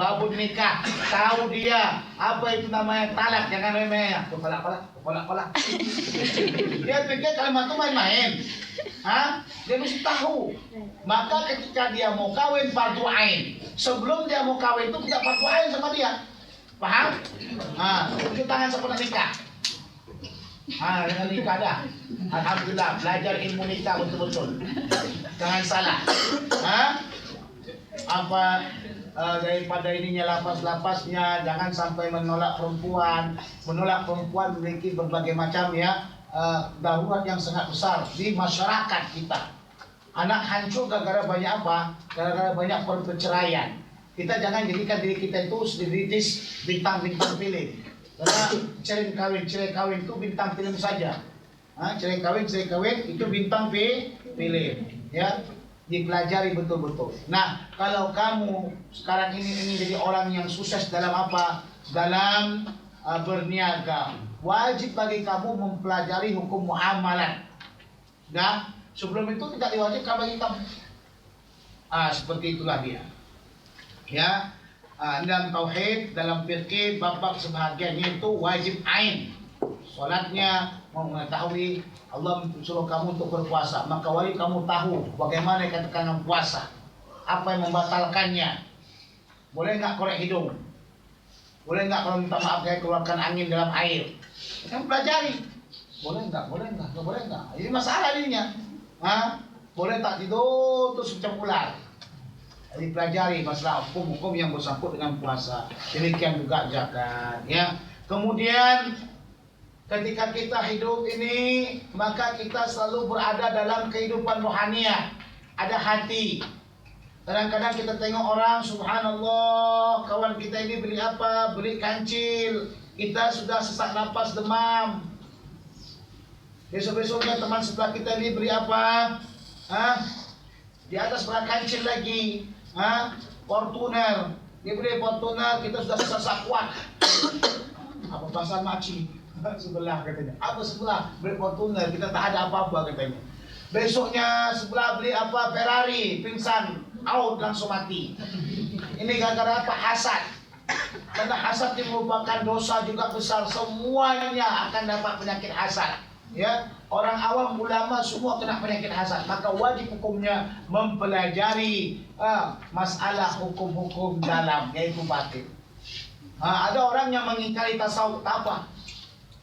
babun nikah, tahu dia apa itu namanya talak, jangan remeh ya. Kolak. Dia pikir kalimat itu main-main. Dia mesti tahu. Maka ketika dia mau kawin fardu ain, sebelum dia mau kawin itu kita fardu ain sama dia. Paham? Tunjuk tangan sempurna nikah. Dengan nikah dah. Alhamdulillah, belajar ilmu nikah betul-betul. Jangan salah. Daripada ininya lapas-lapasnya, jangan sampai menolak perempuan. Menolak perempuan memiliki berbagai macam darurat yang sangat besar di masyarakat kita. Anak hancur gara-gara banyak apa? Gara-gara banyak perceraian. Kita jangan jadikan diri kita itu sedikit bintang-bintang film. Karena cerai kawin itu bintang film saja. Cerai kawin itu bintang film. Ya, dipelajari betul-betul. Nah, kalau kamu sekarang ini jadi orang yang sukses dalam apa? Dalam berniaga, wajib bagi kamu mempelajari hukum muamalat. Nah, sebelum itu tidak diwajibkan bagi kamu. Seperti itulah dia. Ya, dalam tauhid, dalam fikih, bab sebahagiannya itu wajib ain. Salatnya mau mengetahui Allah suruh kamu untuk berpuasa, maka wajib kamu tahu bagaimana katakan puasa, apa yang membatalkannya. Boleh nggak korek hidung? Boleh nggak kalau minta maaf kayak keluarkan angin dalam air? Kan pelajari. Boleh nggak? Ini masalah dirinya. Boleh tak tidur terus macam ular? Dipelajari masalah hukum-hukum yang bersangkut dengan puasa. Demikian juga zakat. Ya. Kemudian ketika kita hidup ini, maka kita selalu berada dalam kehidupan rohaniah. Ada hati. Kadang-kadang kita tengok orang, subhanallah, kawan kita ini beli apa? Beli kancil. Kita sudah sesak napas, demam. Besok-besoknya teman sebelah kita ini beli apa? Di atas berat kancil lagi. Fortuner. Dia beli Fortuner, kita sudah sesak kuat. Apa pasal makcik? Sebelah katanya. Apa sebelah? Beli Fortuner, kita tak ada apa-apa katanya. Besoknya sebelah beli apa? Ferrari, pingsan, out langsung mati. Ini gara-gara apa? Hasad. Karena hasad ini merupakan dosa juga besar. Semuanya akan dapat penyakit hasad. Ya, orang awam, ulama semua kena penyakit hasad. Maka wajib hukumnya mempelajari masalah hukum-hukum dalam, yaitu batin. Ada orang yang mengingkari tasawuf, tak apa.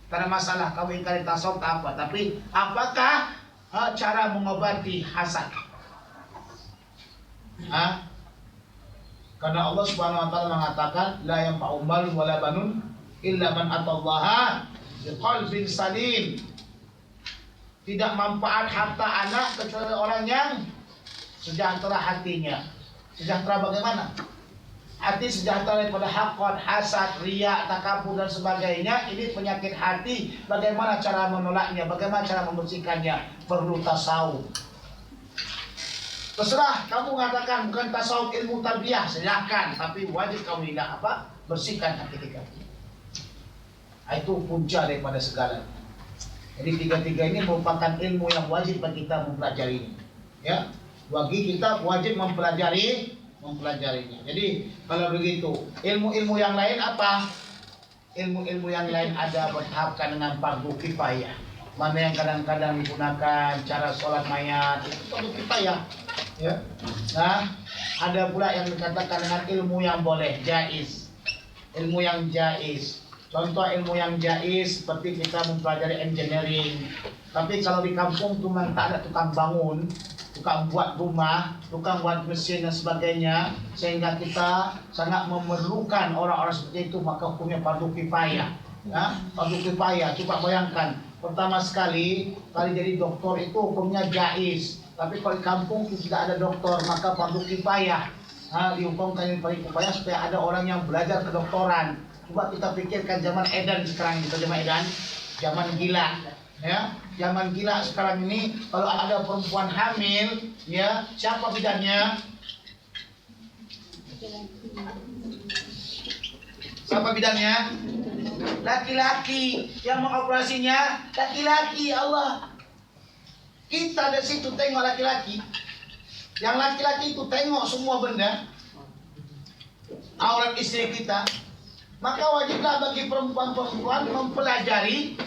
Karena masalah kamu ingkari tasawuf tak apa. Tapi apakah cara mengobati hasad? Karena Allah Subhanahu wa taala mengatakan la yanfa'u malun wala banun illa man atallaha biqalbin salim. Tidak manfaat harta anak kecuali orang yang sejahtera hatinya. Sejahtera bagaimana? Hati sejahtera daripada hakon, hasad, riya, takabur dan sebagainya. Ini penyakit hati. Bagaimana cara menolaknya? Bagaimana cara membersihkannya? Perlu tasawuf. Terserah kamu mengatakan bukan tasawuf ilmu tarbiyah, silakan. Tapi wajib kamu tidak apa? Bersihkan hati kita. Itu punca daripada segala. Jadi tiga-tiga ini merupakan ilmu yang wajib bagi kita mempelajari. Ya, bagi kita wajib mempelajarinya. Jadi kalau begitu, ilmu-ilmu yang lain apa? Ilmu-ilmu yang lain ada bertahapkan dengan fardu kifayah. Mana yang kadang-kadang digunakan cara sholat mayat itu fardu kifayah. Ya. Nah, ada pula yang dikatakan dengan ilmu yang boleh, jaiz. Ilmu yang jaiz. Contoh ilmu yang jaiz seperti kita mempelajari engineering. Tapi kalau di kampung cuma tak ada tukang bangun, tukang buat rumah, tukang buat mesin dan sebagainya, sehingga kita sangat memerlukan orang-orang seperti itu, maka hukumnya fardu kifayah. Ya, fardu kifayah. Coba bayangkan, pertama sekali jadi doktor itu hukumnya jaiz. Tapi kalau di kampung tidak ada doktor, maka fardu kifayah. Dihukumkan fardu kifayah supaya ada orang yang belajar kedokteran. Coba kita pikirkan zaman edan sekarang, kita zaman edan, zaman gila, ya, zaman gila sekarang ini. Kalau ada perempuan hamil, ya, siapa bidannya? Siapa bidannya? Laki-laki. Yang mengoperasinya laki-laki. Allah. Kita dari situ tengok laki-laki. Yang laki-laki itu tengok semua benda. aurat istri kita, maka wajiblah bagi perempuan-perempuan mempelajari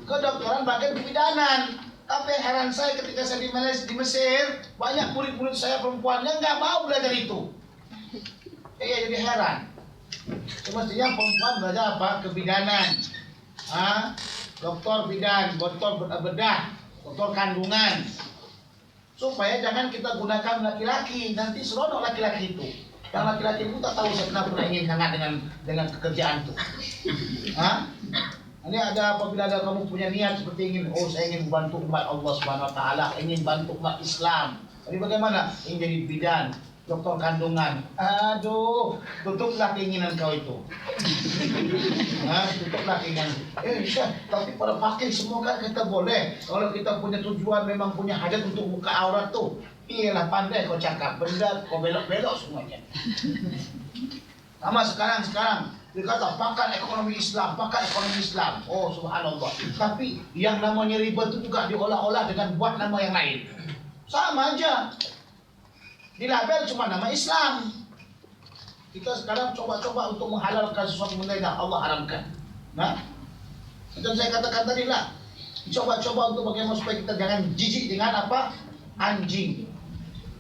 kedokteran bagian kebidanan. Tapi heran saya ketika saya di Mesir, banyak murid-murid saya perempuannya nggak mau belajar itu. Jadi heran. Semestinya perempuan belajar apa? Kebidanan, dokter bidan, dokter bedah, dokter kandungan. Supaya jangan kita gunakan laki-laki, nanti seronok laki-laki itu. Yang laki-laki itu tak tahu saya kenapa ingin hangat dengan pekerjaan itu. Ini ada apabila ada kamu punya niat seperti ingin, saya ingin membantu umat Allah Subhanahu Wa Taala, ingin bantu umat Islam. Jadi bagaimana? Ingin jadi bidan, dokter kandungan. Aduh, tutuplah keinginan kau itu. Tutuplah keinginan. Tapi pada pakai semua kan kita boleh. Kalau kita punya tujuan, memang punya hajat untuk buka aurat tuh. Iyalah pandai kau cakap, benda kau belok-belok semuanya. Sama sekarang dia kata pakar ekonomi Islam. Oh subhanallah. Tapi yang namanya riba itu juga diolah-olah dengan buat nama yang lain. Sama aja. Di label cuma nama Islam. Kita sekarang coba-coba untuk menghalalkan sesuatu benda yang Allah haramkan. Macam saya katakan tadi lah, coba-coba untuk bagaimana supaya kita jangan jijik dengan apa? Anjing.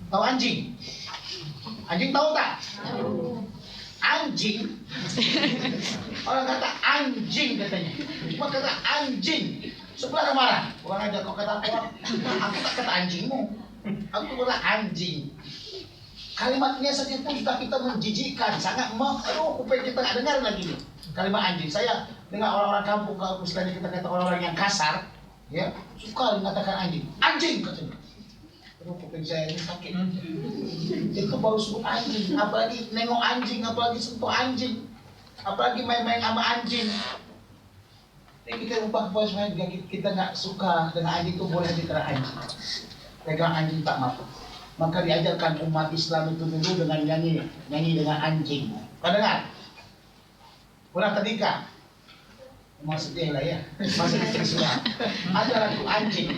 Tahu anjing? Anjing tahu tak? Anjing. Orang kata anjing katanya. Cuma kata anjing. Sebelah marah. Orang aja kau kata apa? Aku tak kata anjingmu. Aku bilang anjing. Kalimatnya saja pun sudah kita menjijikkan, sangat aduh, kuping kita nggak dengar lagi nih. Kalimat anjing. Saya dengar orang-orang kampung, kalau istilahnya kita kata orang-orang yang kasar, ya suka mengatakan anjing. Anjing katanya. Aduh, kuping saya ini sakit. Itu baru sebut anjing, apalagi nengok anjing, apalagi sentuh anjing, apalagi main-main sama anjing. Ini kita ubah voice kita nggak suka dengan anjing itu boleh dikira anjing. Pegang anjing tak mampu. Maka diajarkan umat Islam itu dulu dengan nyanyi dengan anjing. Kau dengar? Pernah tadika? Maksudnya lah ya. Maksudnya semua. Ada lagu anjing.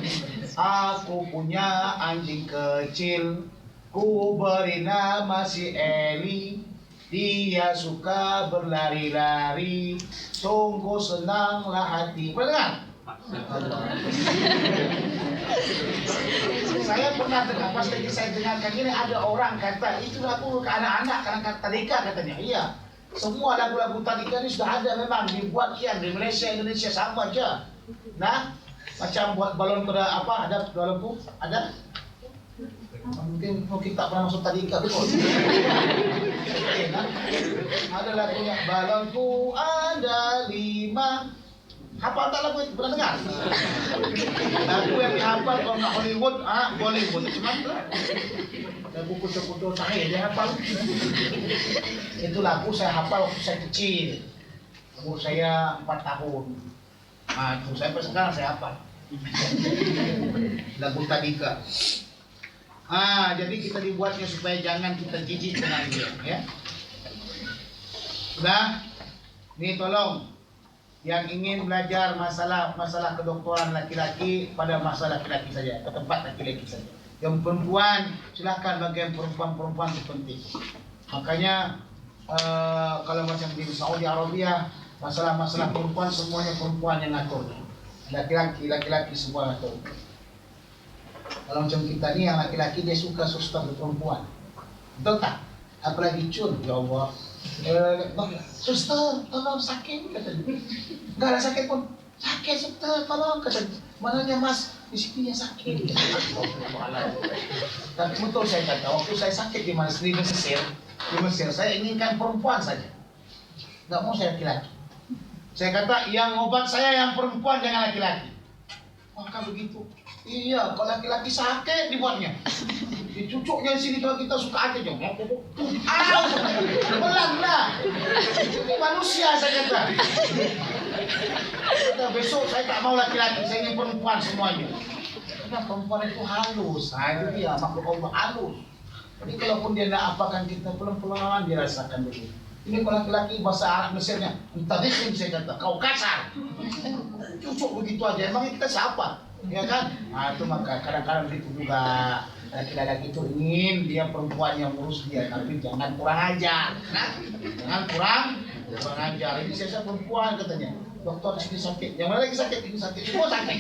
Aku punya anjing kecil, ku beri nama si Eli. Dia suka berlari-lari, sungguh senanglah hati. Pernah dengar? Saya pernah dengar, pas lagi saya dengarkan ini ada orang kata itu lagu ke anak-anak karena kata tadika katanya. Iya, semua lagu-lagu tadika ini sudah ada memang dibuat kian di Malaysia, Indonesia sama aja. Nah, macam buat balon pada apa ada balonku ada. Mungkin kita pernah masuk tadika betul. Ada lagunya balonku ada 5. Hafal tak lagu itu? Pernah dengar? Lagu yang dihafal kalau nggak Hollywood, Bollywood. Cuman lagu kutu-kutu saya dia hafal. Itu lagu saya hafal waktu saya kecil. Umur saya 4 tahun. Itu sampai sekarang saya hafal. Lagu tadika. Jadi kita dibuatnya supaya jangan kita jijik dengan dia, ya. Sudah, nih tolong. Yang ingin belajar masalah kedokteran laki-laki pada masalah laki-laki saja, ke tempat laki-laki saja. Yang perempuan silahkan bagian perempuan itu penting. Makanya kalau macam di Saudi Arabia masalah perempuan semuanya perempuan yang ngatur. Laki-laki semua ngatur. Kalau macam kita ni yang laki-laki dia suka suster perempuan, betul tak? Apalagi cun, ya Allah. Suster, tolong sakit katanya. Enggak ada sakit pun. Sakit suster, tolong katanya. Mananya mas, di sini yang sakit. Tapi betul saya kata, waktu saya sakit di Mesir, saya inginkan perempuan saja. Enggak mau saya laki-laki. Saya kata, yang obat saya yang perempuan jangan laki-laki. Maka begitu. Iya, kalau laki-laki sakit dibuatnya. Dicucuknya di sini kalau kita suka aja dong. Pelan lah. Ini manusia saya kata. Besok saya tak mau laki-laki, saya ingin perempuan semuanya. Karena perempuan itu halus. Itu dia makhluk Allah halus. Jadi kalaupun dia nak apakan kita pelan-pelan dia rasakan begitu. Ini kalau laki-laki bahasa Arab Mesirnya, entah dikrim saya kata, kau kasar. Cucuk begitu aja. Emangnya kita siapa? Ya kan? Itu maka kadang-kadang begitu juga. Laki-laki itu ingin dia perempuan yang ngurus dia, tapi jangan kurang ajar. Nah, jangan kurang ajar. Ini saya perempuan katanya. Dokter sini sakit. Yang mana lagi sakit? Ini sakit. Semua sakit.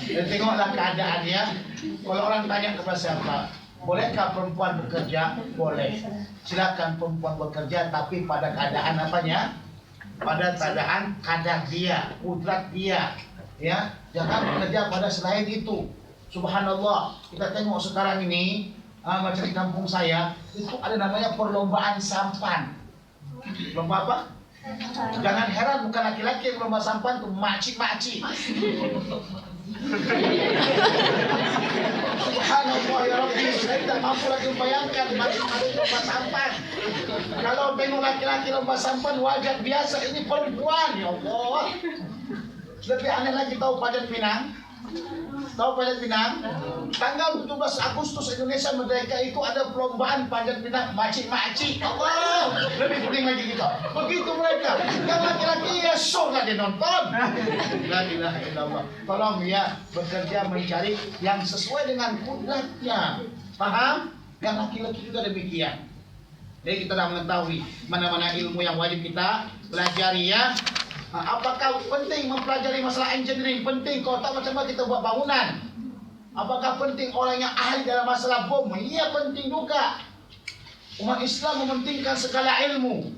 Dan tengoklah keadaannya. Kalau orang tanya kepada siapa, bolehkah perempuan bekerja? Boleh. Silakan perempuan bekerja, tapi pada keadaan apanya? Pada keadaan kadar dia, kudrat dia. Ya, jangan bekerja pada selain itu. Subhanallah, kita tengok sekarang ini macam di kampung saya itu ada namanya perlombaan sampan. Lomba apa? Jangan heran, bukan laki-laki yang lomba sampan, tuh makcik-makcik. Subhanallah ya Rabbi, saya tidak mampu lagi membayangkan makcik-makcik lomba sampan. Kalau tengok laki-laki lomba sampan wajar biasa, ini perempuan, ya Allah. Lebih aneh lagi, tahu Padat Pinang? Tahu Panjat Pinang? Tanggal 17 Agustus Indonesia Merdeka itu ada perlombaan Panjat Pinang makcik-makcik. Allah, lebih penting lagi kita. Begitu mereka. Yang laki-laki ya surga dia nonton. La ilaha illallah. Tolong ya bekerja mencari yang sesuai dengan kudratnya. Paham? Yang laki-laki juga demikian. Jadi kita sudah mengetahui mana-mana ilmu yang wajib kita pelajari ya. Apakah penting mempelajari masalah engineering? Penting. Kalau tak macam mana kita buat bangunan? Apakah penting orang yang ahli dalam masalah bom? Iya, penting juga. Umat Islam mementingkan segala ilmu.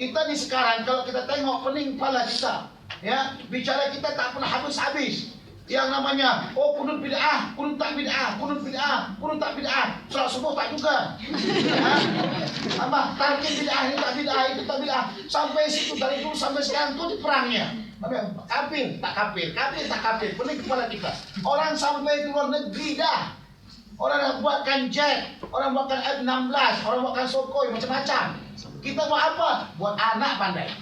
Kita ni sekarang kalau kita tengok pening kepala kita, ya, bicara kita tak pernah habis-habis. Yang namanya kunut bid'ah, kunut tak bid'ah, kunut bid'ah, kunut tak bid'ah. Salat subuh tak juga. Apa? Talqin bid'ah ini tak bid'ah, itu tak bid'ah. Sampai situ dari dulu sampai sekarang itu perangnya. Kafir tak kafir, kafir tak kafir. Pening kepala kita. Orang sampai di luar negeri dah. Orang yang buatkan jet, orang buatkan F-16, orang buatkan Sukhoi, macam-macam. Kita buat apa? Buat anak pandai.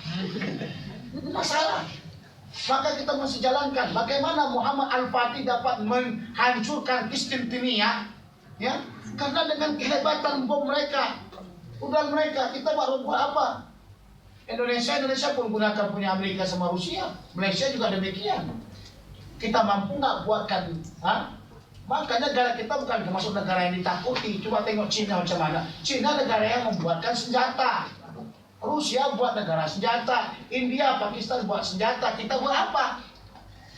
Masalah. Maka kita masih jalankan. Bagaimana Muhammad Al-Fatih dapat menghancurkan Konstantinia? Ya, karena dengan kehebatan bom mereka, udara mereka, kita baru buat apa? Indonesia pun gunakan punya Amerika sama Rusia. Malaysia juga demikian. Kita mampu nggak buatkan? Makanya negara kita bukan termasuk negara yang ditakuti. Coba tengok Cina macam mana. Cina negara yang membuatkan senjata. Rusia buat negara senjata, India, Pakistan buat senjata, kita buat apa?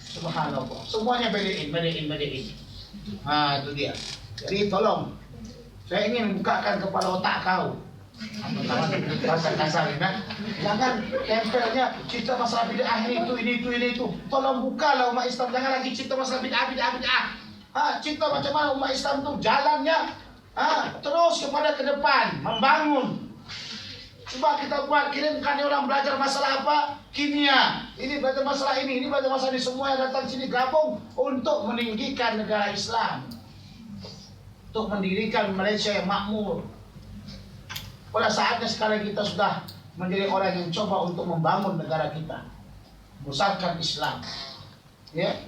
Subhanallah, semuanya made in. Itu dia. Jadi tolong, saya ingin membukakan kepala otak kau. Bahasa kasar ini, jangan tempelnya cerita masalah bid'ah ini itu. Tolong bukalah umat Islam, jangan lagi cerita masalah bid'ah. Cerita macam mana umat Islam itu jalannya, terus kepada ke depan, membangun. Coba kita buat, kirimkan orang belajar masalah apa? Kimia. Ini belajar masalah ini belajar masalah ini. Semua yang datang sini gabung untuk meninggikan negara Islam. Untuk mendirikan Malaysia yang makmur. Pada saatnya sekarang kita sudah menjadi orang yang coba untuk membangun negara kita. Membesarkan Islam. Ya.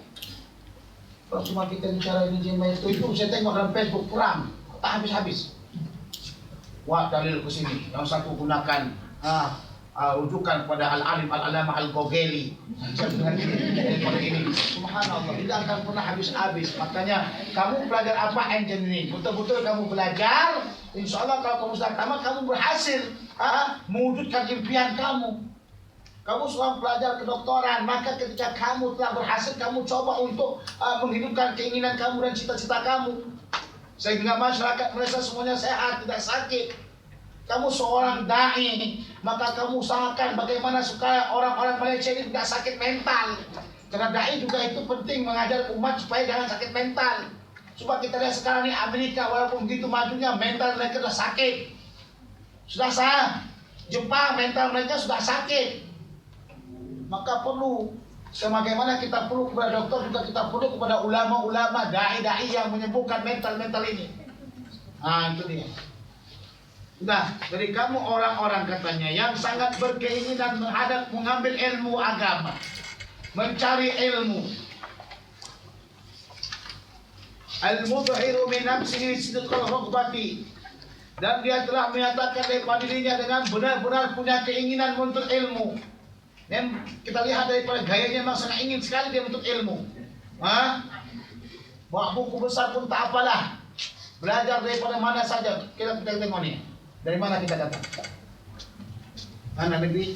Kalau cuma kita bicara ini itu saya tengok dalam Facebook perang. Tak habis-habis. Wah, dalil ke sini. Yang satu gunakan rujukan pada al-alim al-alamah al-Ghazali. Daripada ini. Subhanallah, tidak akan pernah habis-habis. Makanya kamu belajar apa engineering? Betul-betul kamu belajar. Insya Allah kalau kamu sudah tamat, kamu berhasil mewujudkan impian kamu. Kamu seorang pelajar kedokteran, maka ketika kamu telah berhasil, kamu coba untuk menghidupkan keinginan kamu dan cita-cita kamu. Sehingga masyarakat Malaysia semuanya sehat, tidak sakit. Kamu seorang da'i, maka kamu usahakan bagaimana supaya orang-orang Malaysia ini tidak sakit mental. Karena da'i juga itu penting mengajar umat supaya jangan sakit mental. Coba kita lihat sekarang ini Amerika, walaupun begitu majunya, mental mereka sudah sakit. Sudah sah. Jepang, mental mereka sudah sakit. Maka perlu sebagaimana kita perlu kepada dokter, juga kita perlu kepada ulama-ulama, dai-dai yang menyembuhkan mental-mental ini. Itu dia. Nah, dari kamu orang-orang katanya yang sangat berkeinginan mengambil ilmu agama, mencari ilmu. Al-mudhiru min nafsihi sidqal raghbati. Dan dia telah menyatakan daripada dirinya dengan benar-benar punya keinginan untuk ilmu. Dan kita lihat daripada gayanya memang sangat ingin sekali dia untuk ilmu. bawa buku besar pun tak apalah. Belajar daripada mana saja. Kita tengok ni. Dari mana kita datang? Anak negeri?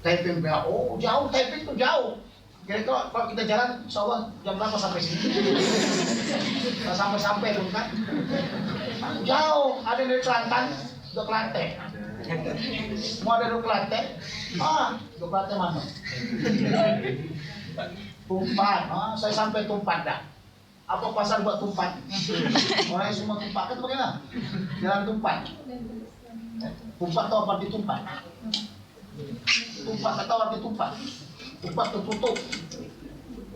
Taiping PA. Oh, jauh. Taiping tu jauh. Kira-kira kalau kita jalan, insyaAllah jam berapa sampai sini? Sampai tu kan? Jauh. Ada dari Kelantan, ke Kelantan. Semua ada di Kelantan. Di Kelantan mana? Tumpat. Saya sampai Tumpat dah. Apa pasar buat Tumpat? Orang yang semua Tumpat kan bagaimana? Jalan Tumpat. Tumpat tahu apa di Tumpat? Tumpat tak tahu arti Tumpat. Tumpat tertutup.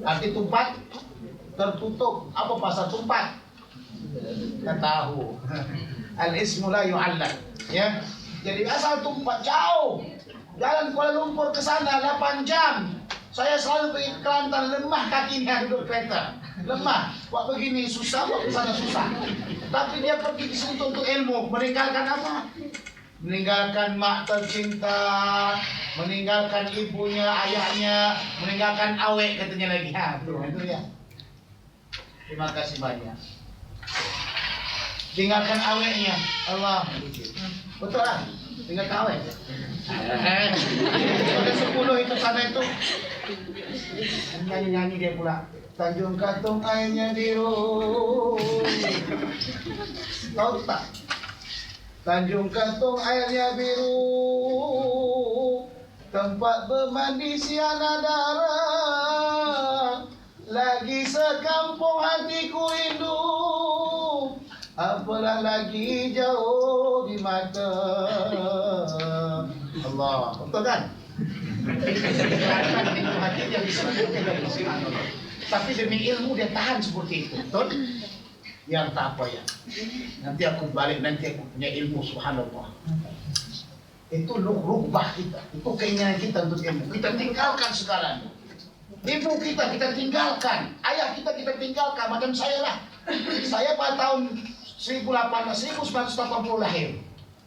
Arti Tumpat tertutup. Apa pasar Tumpat? Tak tahu. Al-ismu la yu'allam. Ya. Jadi asal Tumpat jauh. Jalan Kuala Lumpur ke sana 8 jam. Saya selalu pergi Kelantan, lemah kakinya duduk kereta. Lemah, buat begini susah, buat kesana susah. Tapi dia pergi ke situ untuk ilmu. Meninggalkan apa? Meninggalkan mak tercinta, meninggalkan ibunya, ayahnya, meninggalkan awek katanya lagi. Itu ya. Terima kasih banyak. Tinggalkan aweknya, Allah. Betul lah, tinggalkan awek. Ada 10 itu sana itu. Nyanyi-nyanyi dia pula. Tanjung Katong airnya biru. Tahu tak? Tanjung Katong airnya biru. Tempat bermandi siana darah. Lagi sekampung hatiku rindu. Apalah lagi jauh di mata. Allah, betul kan? Hati dia bisa tapi demi ilmu dia tahan seperti itu, betul? Yang tak apa ya. Nanti aku balik, nanti aku punya ilmu, subhanallah. Itu rubah kita, itu keinginan kita untuk ilmu. Kita tinggalkan segalanya. Ibu kita tinggalkan, ayah kita tinggalkan, macam saya lah. Saya pada tahun 1980 lahir,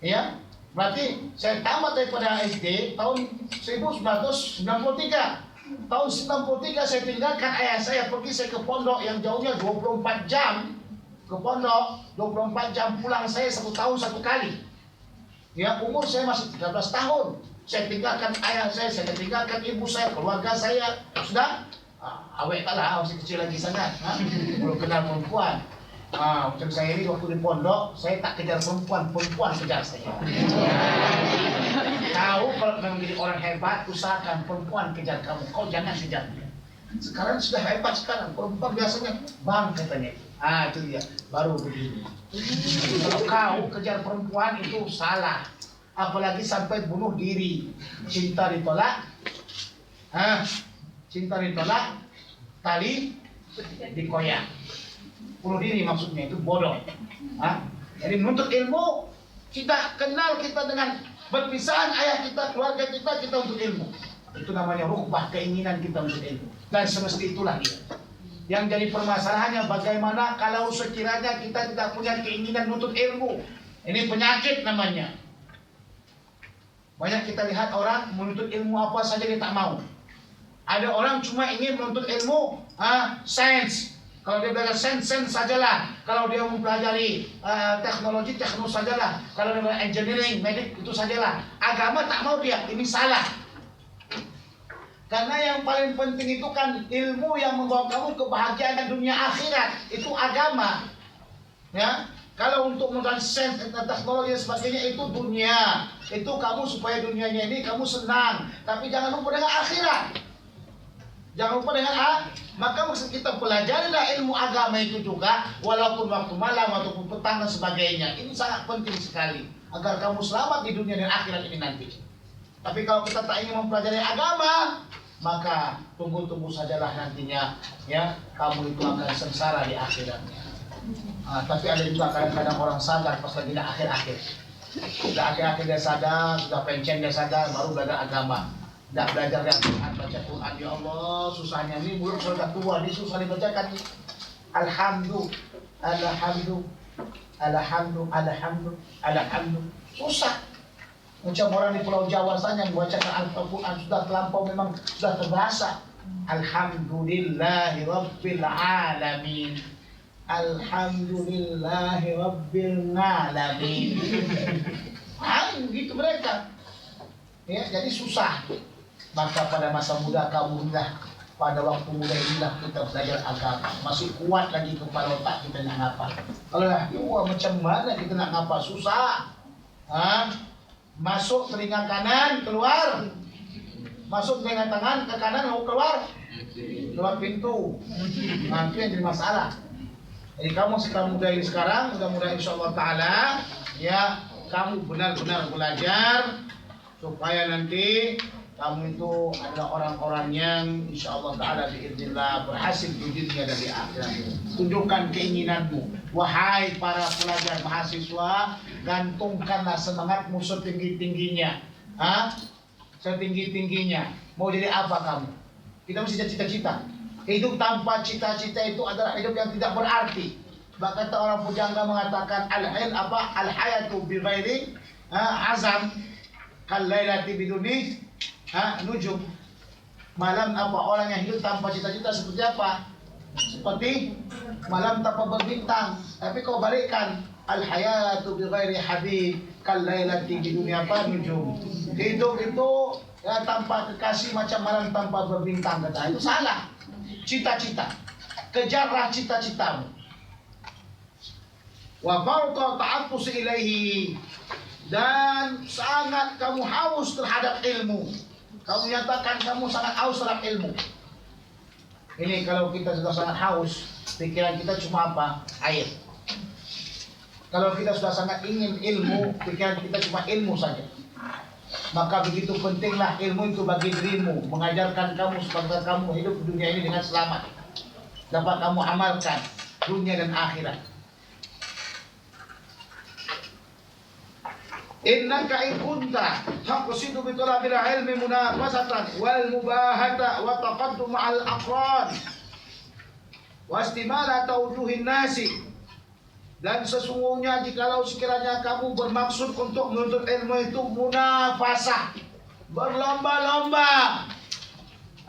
ya. Berarti saya tamat daripada SD tahun 1993. Tahun 93 saya tinggalkan ayah saya, pergi saya ke pondok yang jauhnya 24 jam. Ke pondok 24 jam, pulang saya 1 tahun 1 kali. Ya, umur saya masih 13 tahun. Saya tinggalkan ayah saya tinggalkan ibu saya, keluarga saya. Sudah? Awet tak lah, masih kecil lagi sangat. Belum kenal perempuan. Macam saya ini waktu di pondok, saya tak kejar perempuan, perempuan kejar saya. Tahu kalau memang jadi orang hebat, usahakan perempuan kejar kamu, kau jangan kejar dia. Sekarang sudah hebat sekarang, perempuan biasanya bang katanya. Itu dia, baru begini. Kalau kau kejar perempuan itu salah, apalagi sampai bunuh diri. Cinta ditolak, cinta ditolak, tali dikoyak. Bunuh diri maksudnya, itu bodoh. Jadi menuntut ilmu, kita kenal kita dengan berpisahan ayah kita, keluarga kita untuk ilmu. Itu namanya rukbah, keinginan kita untuk ilmu. Dan semesti itulah dia. Yang jadi permasalahannya bagaimana kalau sekiranya kita tidak punya keinginan menuntut ilmu. Ini penyakit namanya. Banyak kita lihat orang menuntut ilmu apa saja dia tak mau. Ada orang cuma ingin menuntut ilmu sains. Kalau dia belajar sains sajalah. Kalau dia mempelajari teknologi sajalah. Kalau dia belajar engineering, medik, itu sajalah. Agama tak mau dia, ini salah. Karena yang paling penting itu kan ilmu yang membawa kamu kebahagiaan dunia akhirat. Itu agama. Ya. Kalau untuk menggunakan sains dan teknologi dan sebagainya itu dunia. Itu kamu supaya dunianya ini kamu senang. Tapi jangan lupa dengan akhirat. Jangan lupa dengan maka maksud kita pelajarilah ilmu agama itu juga, walaupun waktu malam ataupun petang dan sebagainya. Ini sangat penting sekali agar kamu selamat di dunia dan akhirat ini nanti. Tapi kalau kita tak ingin mempelajari agama, maka tunggu-tunggu sajalah nantinya, ya, kamu itu akan sengsara di akhiratnya. Tapi ada juga kadang-kadang orang sadar pas lagi di akhir-akhir. Sudah akhir-akhir dia sadar, sudah pencen dia sadar, baru belajar agama. Tidak belajar yang Quran, baca Quran. Ya Allah, susahnya ini mulut sudah tua, ini susah dibacakan. Alhamdulillah. Susah. Macam orang di Pulau Jawa sana membacakan Al-Quran sudah terlampau, memang sudah terbiasa. Alhamdulillahi Rabbil Alamin. Alhamdulillahi Rabbil Alamin. Gitu mereka. Ya, jadi susah. Maka pada masa muda kamu inilah, pada waktu muda inilah kita belajar agama. Masih kuat lagi kepala otak kita nak ngapa. Kalau lah, macam mana kita nak ngapa? Susah. Masuk telinga kanan, keluar. Masuk telinga tangan, ke kanan, mau keluar. Keluar pintu. Nah, itu yang jadi masalah. Jadi kamu sekarang muda ini sekarang, mudah-mudahan insyaallah ta'ala, ya, kamu benar-benar belajar supaya nanti kamu itu adalah orang-orang yang insyaallah ta'ala biiznillah berhasil di dunia dan di akhirat. Tunjukkan keinginanmu, wahai para pelajar mahasiswa, gantungkanlah semangatmu setinggi-tingginya. Setinggi-tingginya. Mau jadi apa kamu? Kita mesti cita-cita. Hidup tanpa cita-cita itu adalah hidup yang tidak berarti. Bahkan kata orang pujangga mengatakan al-hayatu bi ghairi azam kal lailati biduni nujum. Malam orang yang hidup tanpa cita-cita seperti apa? Seperti malam tanpa berbintang. Tapi kau balikkan, al-hayatu bi ghairi habib kal lailati biduni nujum. Hidup itu ya tanpa kekasih macam malam tanpa berbintang, kata. Itu salah. Cita-cita, kejarlah cita-citamu. Wa fawqa ta'affus ilaihi, dan sangat kamu haus terhadap ilmu. Kamu nyatakan kamu sangat haus terhadap ilmu. Ini kalau kita sudah sangat haus, pikiran kita cuma apa? Air. Kalau kita sudah sangat ingin ilmu, pikiran kita cuma ilmu saja. Maka begitu pentinglah ilmu itu bagi dirimu, mengajarkan kamu supaya kamu hidup di dunia ini dengan selamat, dapat kamu amalkan dunia dan akhirat. Innaka in kunta taqsidu bi talabil ilmi munafasatan wal mubahata wa taqaddum al aqran wa istimala tawjuhin nasi. Dan sesungguhnya jikalau sekiranya kamu bermaksud untuk menuntut ilmu itu munafasah, berlomba-lomba,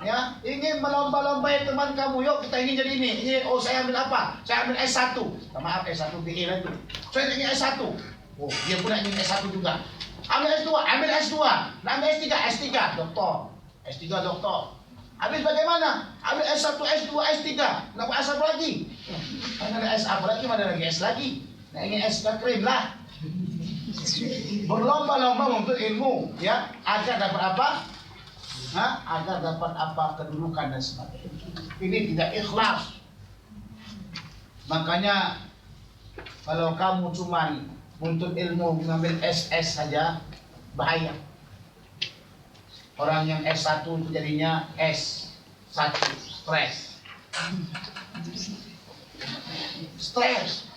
ya, ingin melomba-lombai teman kamu, yuk kita ingin jadi ini, saya ambil apa? Saya ambil S1, maaf S1 BE itu, saya ingin S1, dia pun ingin S1 juga, ambil S2, ambil S3, doktor, S3 doktor. Habis bagaimana? Ambil S1, S2, S3. Kenapa S1 lagi? Ada S apa lagi? Mana lagi S lagi? Nah, ini S krim lah. Berlomba-lomba untuk ilmu, ya, agar dapat apa? Agar dapat apa? Kedudukan dan sebagainya. Ini tidak ikhlas. Makanya kalau kamu cuma untuk ilmu mengambil SS saja, bahaya. Orang yang S1 itu jadinya S1, stres.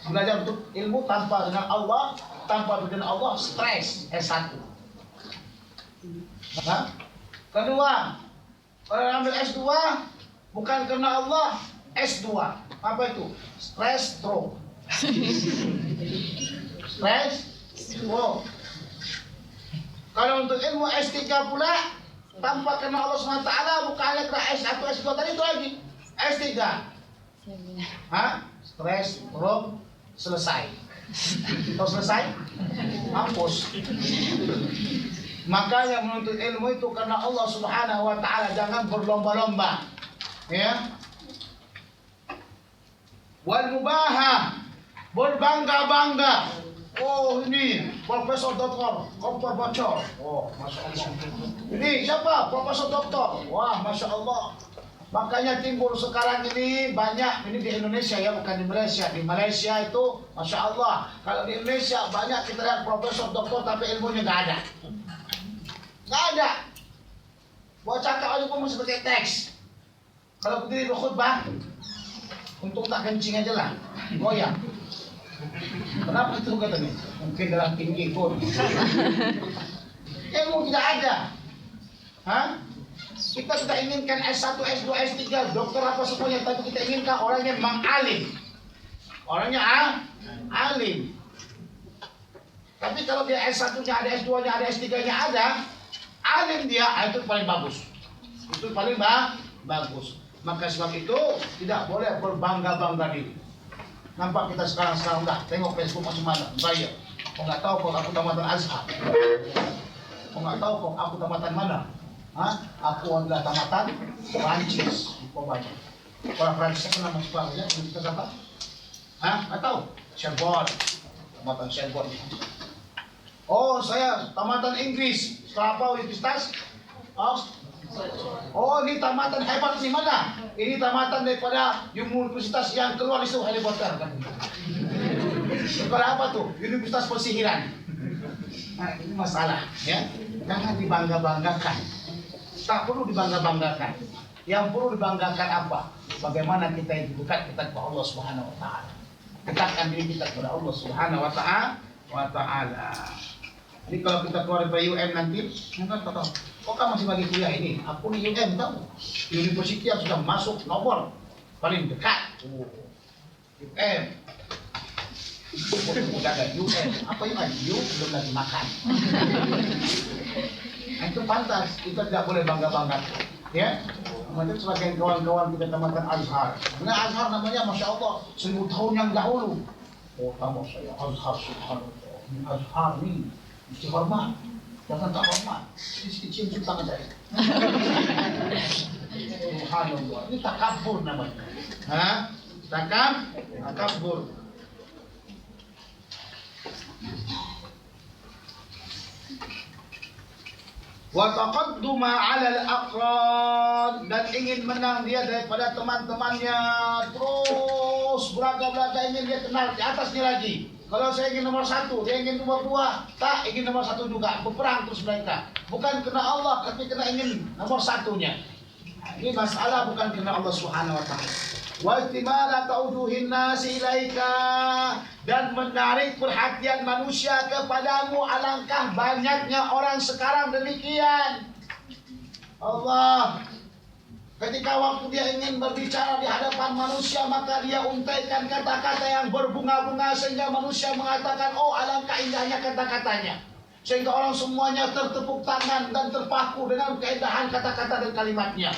Belajar untuk ilmu tanpa dengan Allah, stres, S1. Kedua, orang ambil S2 bukan karena Allah, S2. Apa itu? Stres stroke. Stres stroke. Kalau untuk ilmu S3 pula, tanpa karena Allah SWT, bukan hanya karena S1, S2 tadi itu lagi. S3. Stres, stroke, selesai. Kalau selesai, mampus. Makanya menuntut ilmu itu karena Allah Subhanahu wa ta'ala, jangan berlomba-lomba. Ya. Wal mubahah, berbangga-bangga. Oh, ini Profesor Doktor Kompor Bocor. Oh, Masya Allah. Ini siapa? Profesor Doktor. Wah, Masya Allah. Makanya timbul sekarang ini banyak, ini di Indonesia ya, bukan di Malaysia. Di Malaysia itu Masya Allah. Kalau di Indonesia banyak kita lihat Profesor Doktor tapi ilmunya nggak ada. Nggak ada. Buat cakap aja pun mesti pakai teks. Kalau berdiri berkhutbah, untuk tak kencing aja lah, goyang. Kenapa itu katanya? Mungkin dalam tinggi pun. Ilmu tidak ada. Kita tidak inginkan S1, S2, S3, dokter apa semuanya, tapi kita inginkan orangnya memang alim. Orangnya alim. Tapi kalau dia S1-nya ada, S2-nya ada, S3-nya ada, alim dia, itu paling bagus. Itu paling bagus. Maka sebab itu tidak boleh berbangga-bangga diri. Nampak kita sekarang dah tengok Facebook macam mana, bayar. Kau nggak tahu kok aku tamatan Azhar. Kau nggak tahu kok aku tamatan mana. Aku adalah tamatan Prancis. Kau baca. Orang Prancis kenal masuk ya? Kita siapa? Nggak tahu. Sherborne, tamatan Sherborne. Oh, saya tamatan Inggris. Setelah apa universitas? Oh, ini tamatan hebat di mana? Ini tamatan daripada universitas yang keluar itu Harry Potter kan? Sekolah apa tuh? Universitas Persihiran. Nah, ini masalah, ya. Jangan dibangga-banggakan. Tak perlu dibangga-banggakan. Yang perlu dibanggakan apa? Bagaimana kita itu dekat kepada Allah Subhanahu Wa Taala. Dekatkan diri kita kepada Allah Subhanahu Wa Taala. Jadi kalau kita keluar dari UM nanti, enggak tahu. Kok kamu masih bagi kuliah ini? Aku di UM tahu. University yang sudah masuk nomor paling dekat. UM. Udah ada UM. Apa UM? U belum lagi makan. Nah, itu pantas. Kita tidak boleh bangga-bangga. Ya. Kemudian sebagian kawan-kawan kita tamatan Azhar. Nah, Azhar namanya Masya Allah 1000 tahun yang dahulu. Oh, tahu saya Azhar subhanallah. Azhar ni mesti hormat, jangan tak hormat. Sedikit cium tangan saya. Subhanallah, ini takabur namanya. Takabur. Wa taqadduma 'ala al-aqran, dan ingin menang dia daripada teman-temannya, terus belaga-belaga ingin dia kenal di atasnya lagi. Kalau saya ingin nomor 1, dia ingin nomor 2, tak ingin nomor 1 juga, berperang terus mereka. Bukan kena Allah, tapi kena ingin nomor 1-nya. Ini masalah bukan kena Allah Subhanahu Wa Taala. Wa istimala ta'uduhin nasi ilaika, dan menarik perhatian manusia kepadamu. Alangkah banyaknya orang sekarang demikian. Allah, ketika waktu dia ingin berbicara di hadapan manusia, maka dia untaikan kata-kata yang berbunga-bunga sehingga manusia mengatakan, oh alangkah indahnya kata-katanya. Sehingga orang semuanya tertepuk tangan dan terpaku dengan keindahan kata-kata dan kalimatnya.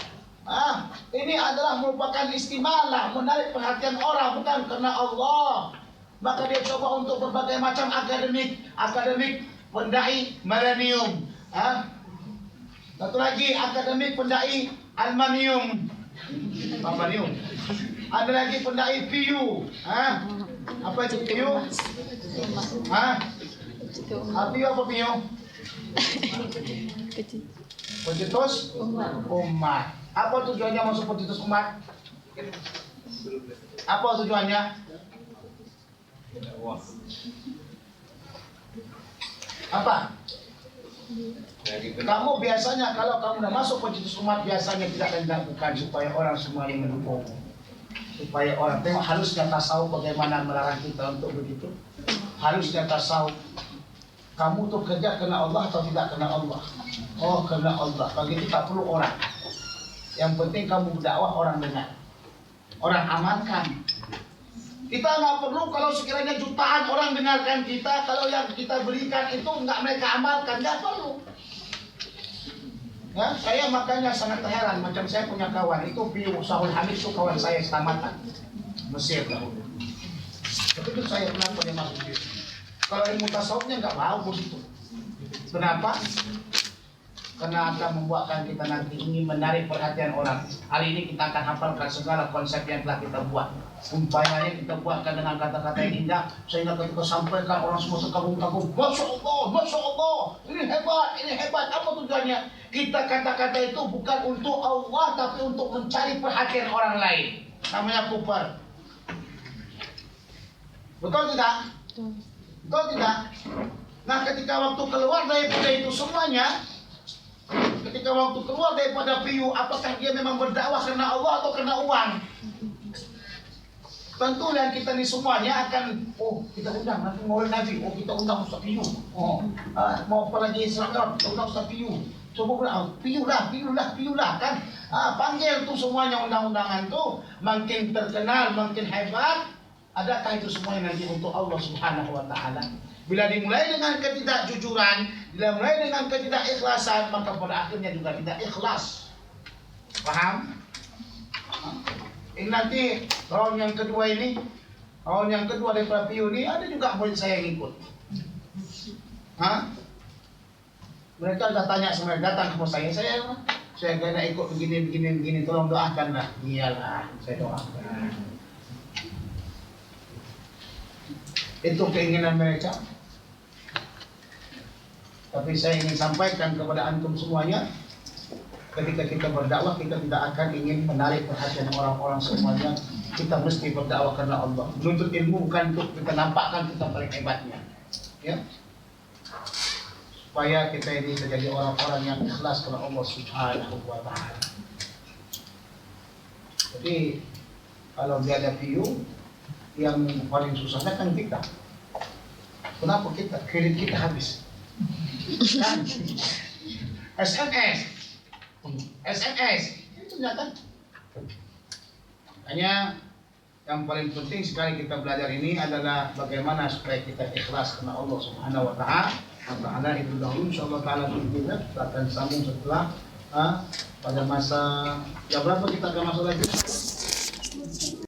Ini adalah merupakan istimalah, menarik perhatian orang, bukan karena Allah. Maka dia coba untuk berbagai macam akademik pendai milenium. Satu lagi akademik pendai aluminium. Ada lagi pendai PU. Apa itu PU? PU apa PU? Pencetus umat. Apa tujuannya masuk pencetus umat? Apa tujuannya? Apa? Kamu biasanya kalau kamu udah masuk pencetus umat, biasanya tidak akan dilakukan supaya orang semuanya mendukung. Supaya orang tengok, harusnya tasawuf bagaimana melarang kita untuk begitu. Harusnya tasawuf, kamu tuh kerja kena Allah atau tidak kena Allah? Oh, kena Allah. Bagi itu tak perlu orang. Yang penting kamu berdakwah, orang dengar, orang amankan. Kita nggak perlu kalau sekiranya jutaan orang dengarkan kita, kalau yang kita berikan itu nggak mereka amalkan, nggak perlu. Ya, saya makanya sangat heran, macam saya punya kawan itu Piu Sahul Hamid, itu kawan saya setamatan Mesir dahulu. Begitu saya kenapa dia masuk situ. Kalau ilmu tasawufnya nggak mau begitu. Kenapa? Karena akan membuatkan kita nanti ingin menarik perhatian orang. Hari ini kita akan hafalkan segala konsep yang telah kita buat. Umpamanya kita buatkan dengan kata-kata yang indah, sehingga ketika sampaikan orang semua terkagum-kagum. Masya Allah, ini hebat. Apa tujuannya? Kita kata-kata itu bukan untuk Allah, tapi untuk mencari perhatian orang lain. Namanya kuper. Betul tidak? Betul tidak? Nah, ketika waktu keluar daripada itu semuanya, ketika waktu keluar daripada PU, apakah dia memang berdakwah karena Allah atau karena uang? Tentu yang kita ini semuanya akan, oh kita undang nanti mau Nabi, oh kita undang Ustaz PU, mau apa lagi Islam, kita undang Ustaz PU. Coba PU lah kan? Panggil tuh semuanya undang-undangan tuh, makin terkenal, makin hebat. Adakah itu semuanya nanti untuk Allah Subhanahu Wa Taala? Bila dimulai dengan ketidakjujuran, bila mulai dengan ketidakikhlasan, maka pada akhirnya juga tidak ikhlas. Paham? Nanti round yang kedua ini, round yang kedua dari PPU ini ada juga murid saya yang ikut. Mereka sudah tanya sebenarnya, datang ke saya kena ikut begini, tolong doakanlah. Iyalah, saya doakan. Itu keinginan mereka. Tapi saya ingin sampaikan kepada antum semuanya, ketika kita berdakwah, kita tidak akan ingin menarik perhatian orang-orang semuanya. Kita mesti berdakwah karena Allah. Menuntut ilmu bukan untuk kita nampakkan kita paling hebatnya, ya. Supaya kita ini menjadi orang-orang yang ikhlas kepada Allah Subhanahu wa Ta'ala. Jadi kalau dia ada view, yang paling susahnya kan kita. Kenapa kita? Kredit kita habis. Kan? SMS itu nyata. Hanya yang paling penting sekali kita belajar ini adalah bagaimana supaya kita ikhlas karena Allah Subhanahu wa Ta'ala. Itu dahulu, insyaallah taala kita akan sambung setelah pada masa berapa kita akan masuk lagi?